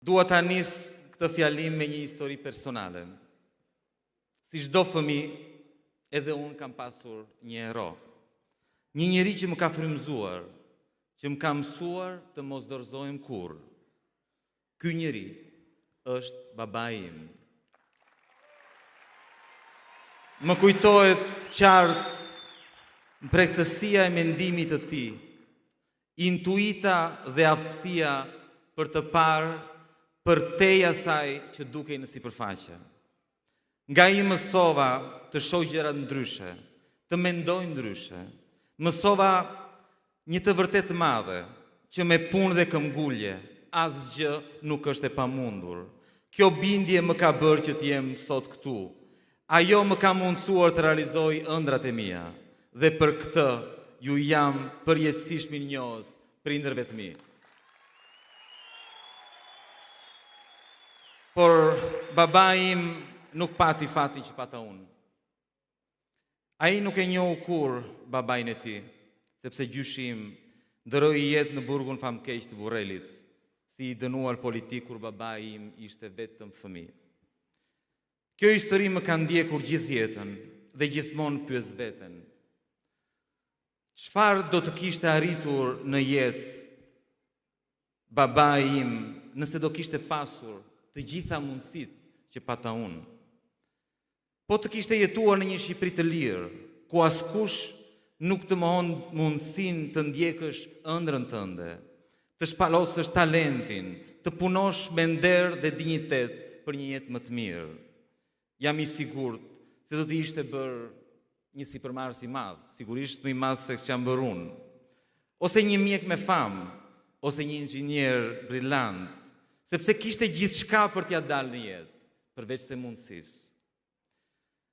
Dua ta nis këtë fjalim me një histori personale. Si çdo fëmijë, edhe unë kam pasur një hero. Një njeri që më ka frymëzuar, që më ka mësuar të mos dorëzohem kurrë. Ky njeri është babai im. Më kujtohet qartë mbretësia e mendimit të tij, intuita dhe aftësia për të parë përtej asaj që dukej në sipërfaqe. Nga ai mësova të shoh gjëra ndryshe, të mendoj ndryshe. Mësova një të vërtet madhe, që me punë dhe këmbgulje asgjë nuk është e pamundur. Kjo bindje më ka bërë që t'jem sot këtu. Ajo më ka mundësuar të realizoj ëndrat e mia dhe për këtë ju jam përjetësisht mirënjohës prindërve të mi. Por babai im nuk pati fatin që pata unë. Ai nuk e njohu kurrë babain e tij, sepse gjyshi im ndëroi jetë në burgun famkeq të Burrelit, si i dënuar politik kur babai im ishte vetëm fëmijë. Kjo histori më ka ndjekur gjithë jetën dhe gjithmonë pyes veten. Çfarë do të kishte arritur në jetë babai im nëse do kishte pasur të gjitha mundësitë që pata unë? Po të kishte jetuar në një Shqipëri të lirë, ku askush nuk të mohon mundësinë të ndjekësh ëndrrën tënde, të shpalosësh talentin, të punosh me nder dhe dinjitet për një jetë më të mirë. Jam i sigurt se do të ishte bërë një sipërmarrës i madh, sigurisht më i madh se që jam bërë unë, ose një mjek me famë, ose një inxhinier brillant, sepse kishte gjithçka për t'ia dalë në jetë, përveç se mundësisë.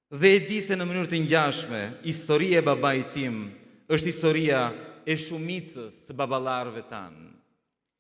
Dhe e di se në mënyrë të ngjashme, historia e babait tim është historia e shumicës së baballarëve tanë.